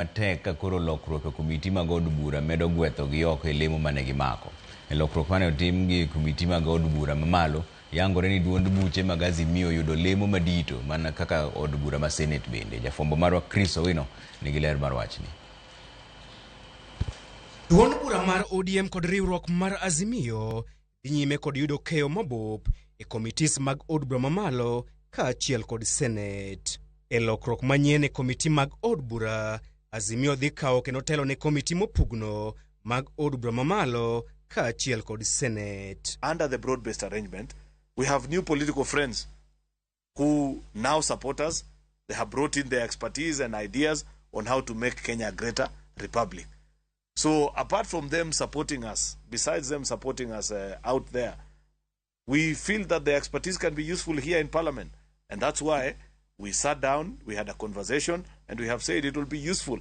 Mateka koro lokruok e komiti mag od bura medo gwetho gi oko e lemo mane gimako. E lokruok mane otim gi komiti mag od bura mamalo, yangore ni duond buche mag Azimio oyudo lemo madito mana kaka od bura ma Senate bende. Jafwambo marwa Chris Owino nigi ler mar wachni. Duond bura mar ODM kod riwruok mar Azimio dhi nyime kod yudo keyo mabup e komitis mag od bura mamalo kaachiel kod Senate. E lokruok manyien e komiti mag od bura, Azimio dhi kawo kendo telo ne komiti mopugno mag od bura mamalo kaachiel kod Senate. Under the broad-based arrangement, we have new political friends who now support us. They have brought in their expertise and ideas on how to make Kenya a greater republic. So apart from them supporting us, besides them supporting us out there, we feel that their expertise can be useful here in Parliament. And that's why we sat down, we had a conversation, and we have said it will be useful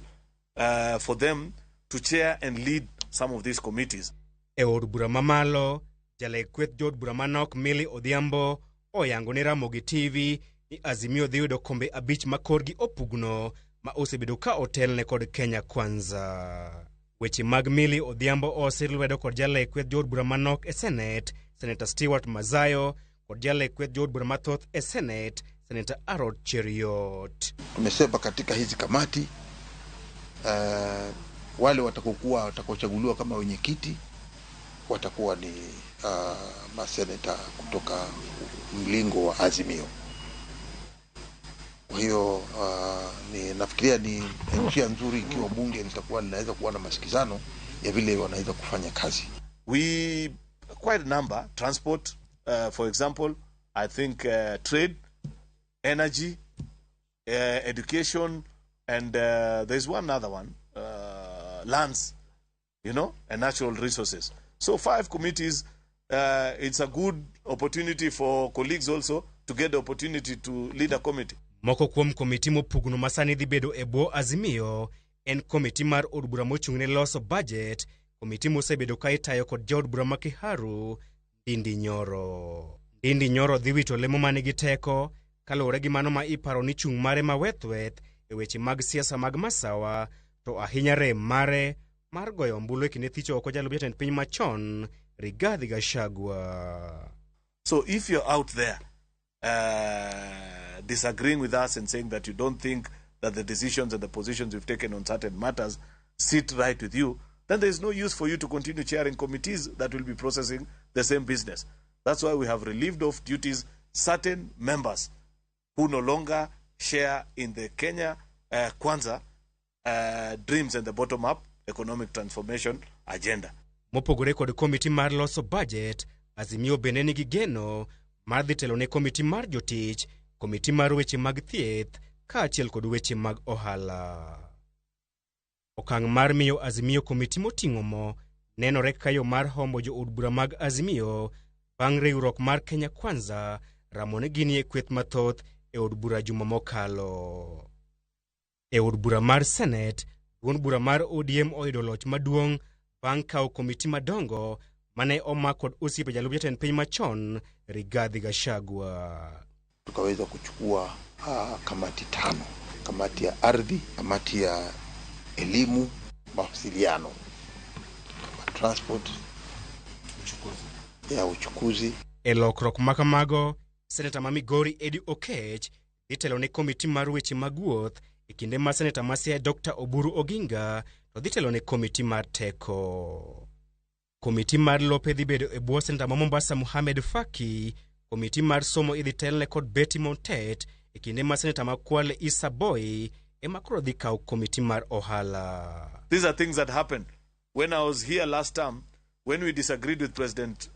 for them to chair and lead some of these committees. E od bura mamalo, jalekweth jod bura manok Milly Odhiambo oyango ni Ramogi TV ni Azimio dhi yudo kombe 5 makorgi opugno ma osebedo ka otelne kod Kenya Kwanza. Weche mag Milly Odhiambo oselwedo kod jalekweth jod bura manok e Senate, Senator Stewart Mazayo, kod jalekweth jod bura mathoth e Senate, Senator Arod Cheriot. Tumesema katika hizi kamati wale watakaochaguliwa kama wenyekiti watakuwa ni maseneta kutoka mlingo wa Azimio. Kwa hiyo nafikiria ni njia nzuri ikiwa bunge litakuwa linaweza kuwa na masikizano ya vile wanaweza kufanya kazi. We quite a number, transport, for example, I think trade, energy, education, and there's one other one, lands, you know, and natural resources. So 5 committees, it's a good opportunity for colleagues also to get the opportunity to lead a committee. Moko kuom komiti mopugno masani dhi bedo e bwo Azimio en komiti mar od bura mochung'ne loso budget, komiti mosebedo ka itayo kod jaod bura ma Kiharu, Ndindi Nyoro. Ndindi Nyoro dhi wito lemo manigi teko kaluwore gi mano ma iparo ni chung' mare ma wethweth e weche mag siasa mag masawa, to ahinya rem mare mar goyo ombulu e kinde thicho oko jalup jatend piny machon Rigathi Gachagua. So if you're out there disagreeing with us and saying that you don't think that the decisions and the positions we've taken on certain matters sit right with you, then there is no use for you to continue chairing committees that will be processing the same business. That's why we have relieved of duties certain members who no longer share in the Kenya Kwanza dreams and the bottom-up economic transformation agenda. Mopogore kod komiti mar loso budget, Azimio bende nigi geno mar dhi telo ne komiti mar jotich, komiti mar weche mag thieth, kaachiel kod weche mag ohala. Okang' mar miyo Azimio komiti moting'o mo nenore ka yo mar hombo jo od bura mag Azimio bang' riwruok mar Kenya Kwanza ramone gini e kweth mathoth e od bura juma mokalo. E od bura mar Senate, duond bura mar ODM oyudo loch maduong' bang' kawo komiti madongo mane omak kod osiepe jalup jatend piny machon Rigathi Gachagua. Tukaweza kuchukua kamati 5: kamati ya ardhi, kamati ya elimu, mawasiliano, transport, uchukuzi. E lokruok makamago, Senator ma Migori Eddie Okech dhi telo ne komiti mar weche mag wuoth, e kinde ma Senator ma Siaya Dr. Oburu Oginga to dhi telo ne komiti mar teko. Komiti mar lope dhi bedo e bwo Senator ma Mombasa Mohamed Faki, komiti mar somo idhi telne kod Betty Montet, e kinde ma Senator ma Kwale Issa Boy ema koro dhi kawo komiti mar ohala. These are things that happened. When I was here last time, when we disagreed with President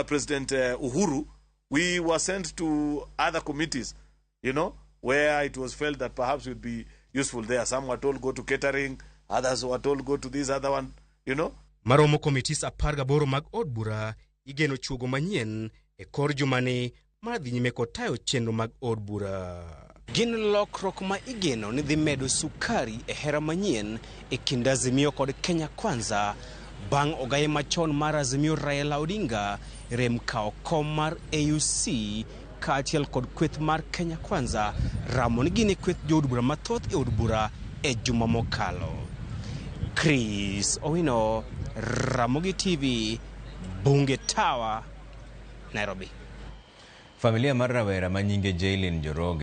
President Uhuru, we were sent to other committees, you know, where it was felt that perhaps it would be useful there. Some were told go to catering, others were told go to this other one, you know. Maromo komitis 18 mag od bura igeno chuogo manyien e kor jumani mar dhi nyime kod tayo chenro mag od bura. Gin lokruok ma igeno ni dhi medo sukari e hera manyien e kind Azimio kod Kenya Kwanza bang' ogaye machon mar Azimio Raila Odinga rem kawo kom mar AUC kaachiel kod kweth mar Kenya Kwanza ramone gin e kweth jood bura mathoth e od bura e juma mokalo. Chris Owino, Ramogi TV, Bunge Tower, Nairobi. Familia mar rawera manyinge Jaylin Joroge